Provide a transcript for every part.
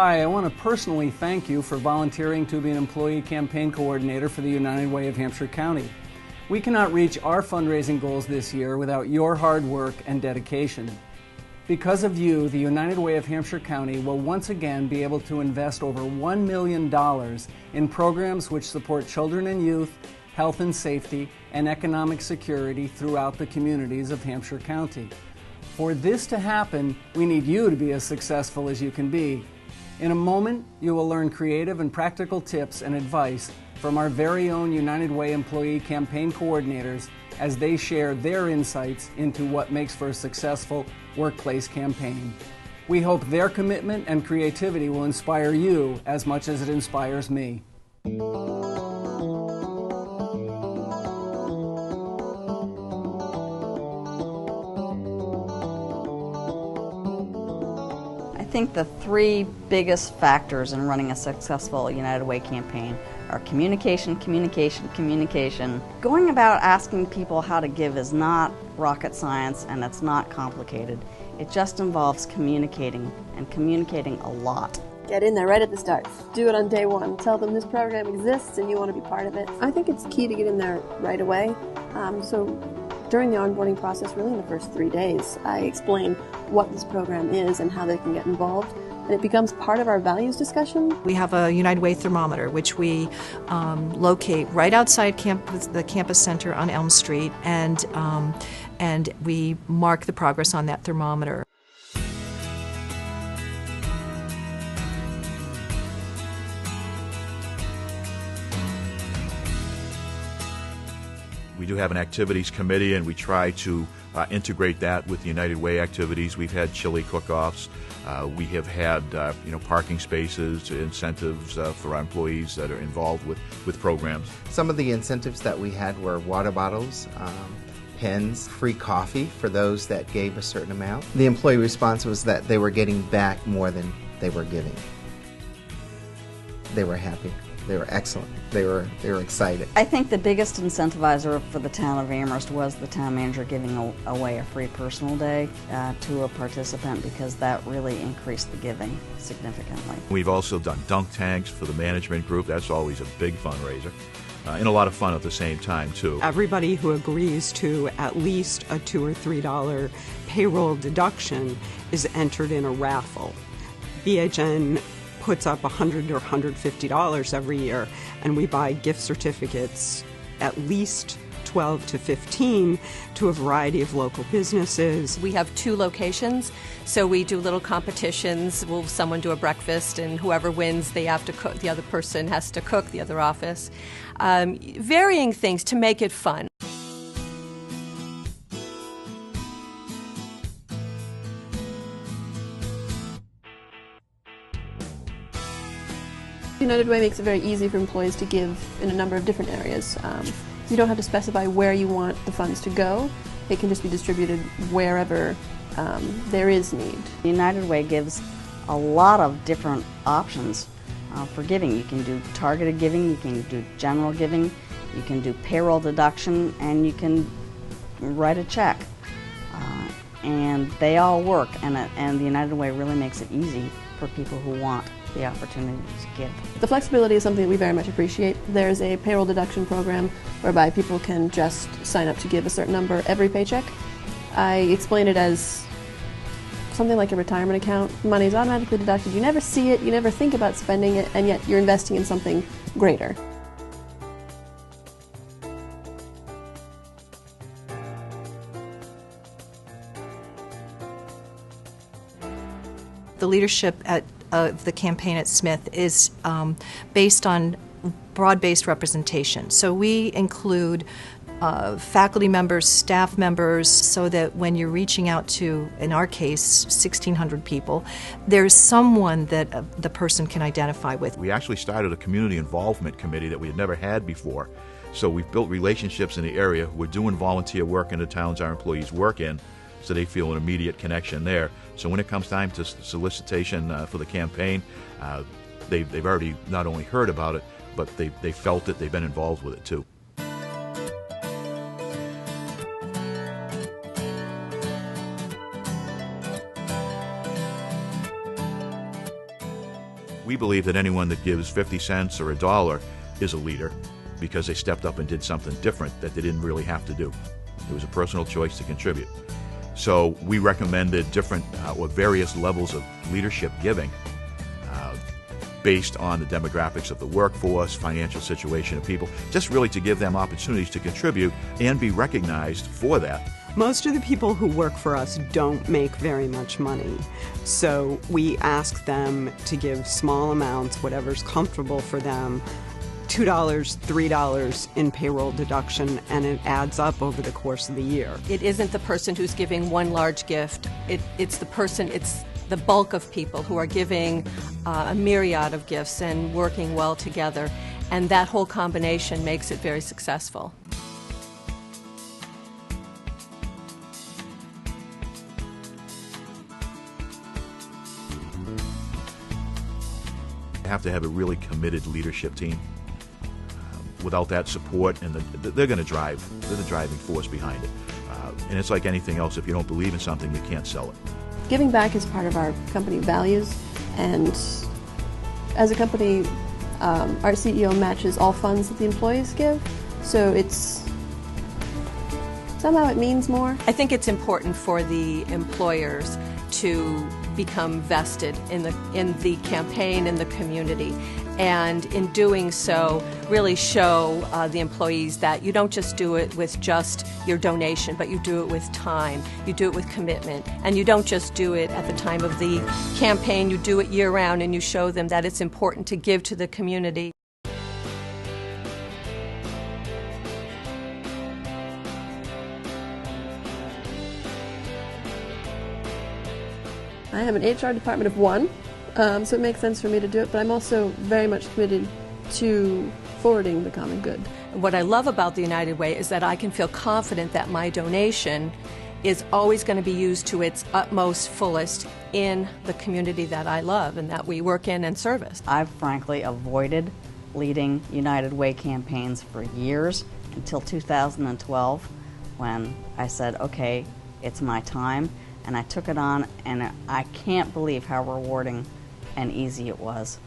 Hi, I want to personally thank you for volunteering to be an employee campaign coordinator for the United Way of Hampshire County. We cannot reach our fundraising goals this year without your hard work and dedication. Because of you, the United Way of Hampshire County will once again be able to invest over $1 million in programs which support children and youth, health and safety, and economic security throughout the communities of Hampshire County. For this to happen, we need you to be as successful as you can be. In a moment, you will learn creative and practical tips and advice from our very own United Way employee campaign coordinators as they share their insights into what makes for a successful workplace campaign. We hope their commitment and creativity will inspire you as much as it inspires me. I think the three biggest factors in running a successful United Way campaign are communication, communication, communication. Going about asking people how to give is not rocket science and it's not complicated. It just involves communicating, and communicating a lot. Get in there right at the start. Do it on day one. Tell them this program exists and you want to be part of it. I think it's key to get in there right away. So during the onboarding process, really in the first 3 days, I explain what this program is and how they can get involved. And it becomes part of our values discussion. We have a United Way thermometer, which we locate right outside the campus center on Elm Street, and we mark the progress on that thermometer. We do have an activities committee, and we try to integrate that with the United Way activities. We've had chili cook-offs. We have had parking spaces, incentives for our employees that are involved with programs. Some of the incentives that we had were water bottles, pens, free coffee for those that gave a certain amount. The employee response was that they were getting back more than they were giving. They were happy. They were excellent. They were excited. I think the biggest incentivizer for the town of Amherst was the town manager giving away a free personal day to a participant, because that really increased the giving significantly. We've also done dunk tanks for the management group. That's always a big fundraiser. And a lot of fun at the same time, too. Everybody who agrees to at least a $2 or $3 payroll deduction is entered in a raffle. BHN puts up $100 or $150 every year, and we buy gift certificates, at least 12 to 15, to a variety of local businesses. We have 2 locations, so we do little competitions. Will someone do a breakfast, and whoever wins, they have to cook. The other person has to cook, the other office. Varying things to make it fun. United Way makes it very easy for employees to give in a number of different areas. You don't have to specify where you want the funds to go. It can just be distributed wherever there is need. United Way gives a lot of different options for giving. You can do targeted giving, you can do general giving, you can do payroll deduction, and you can write a check. And they all work, and the United Way really makes it easy for people who want the opportunity to give. The flexibility is something that we very much appreciate. There's a payroll deduction program whereby people can just sign up to give a certain number every paycheck. I explain it as something like a retirement account. Money is automatically deducted. You never see it, you never think about spending it, and yet you're investing in something greater. The leadership of the campaign at Smith is based on broad-based representation. So we include faculty members, staff members, so that when you're reaching out to, in our case, 1,600 people, there's someone that the person can identify with. We actually started a community involvement committee that we had never had before. So we've built relationships in the area. We're doing volunteer work in the towns our employees work in, so they feel an immediate connection there. So when it comes time to solicitation for the campaign, they've already not only heard about it, but they felt it, they've been involved with it too. We believe that anyone that gives 50 cents or $1 is a leader because they stepped up and did something different that they didn't really have to do. It was a personal choice to contribute. So we recommended different or various levels of leadership giving based on the demographics of the workforce, financial situation of people, just really to give them opportunities to contribute and be recognized for that. Most of the people who work for us don't make very much money, so we ask them to give small amounts, whatever's comfortable for them, $2, $3 in payroll deduction, and it adds up over the course of the year. It isn't the person who's giving one large gift. It's the bulk of people who are giving a myriad of gifts and working well together, and that whole combination makes it very successful. You have to have a really committed leadership team. Without that support, and they're going to drive. They're the driving force behind it. And it's like anything else. If you don't believe in something, you can't sell it. Giving back is part of our company values, and as a company, our CEO matches all funds that the employees give, so somehow it means more. I think it's important for the employers to become vested in the campaign and the community, and in doing so really show the employees that you don't just do it with just your donation, but you do it with time, you do it with commitment, and you don't just do it at the time of the campaign, you do it year-round, and you show them that it's important to give to the community. I have an HR department of 1, so it makes sense for me to do it, but I'm also very much committed to forwarding the common good. What I love about the United Way is that I can feel confident that my donation is always going to be used to its utmost fullest in the community that I love and that we work in and service. I've frankly avoided leading United Way campaigns for years until 2012 when I said, okay, it's my time. And I took it on, and I can't believe how rewarding and easy it was.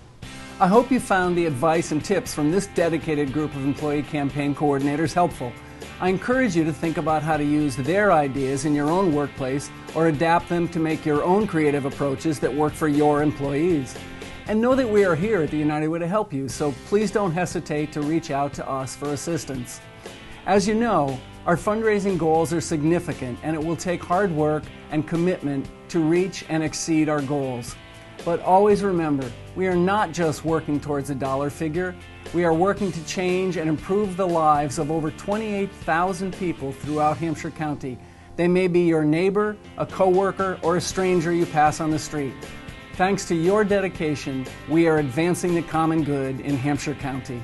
I hope you found the advice and tips from this dedicated group of employee campaign coordinators helpful. I encourage you to think about how to use their ideas in your own workplace or adapt them to make your own creative approaches that work for your employees. And know that we are here at the United Way to help you, so please don't hesitate to reach out to us for assistance. As you know, our fundraising goals are significant, and it will take hard work and commitment to reach and exceed our goals. But always remember, we are not just working towards a dollar figure. We are working to change and improve the lives of over 28,000 people throughout Hampshire County. They may be your neighbor, a coworker, or a stranger you pass on the street. Thanks to your dedication, we are advancing the common good in Hampshire County.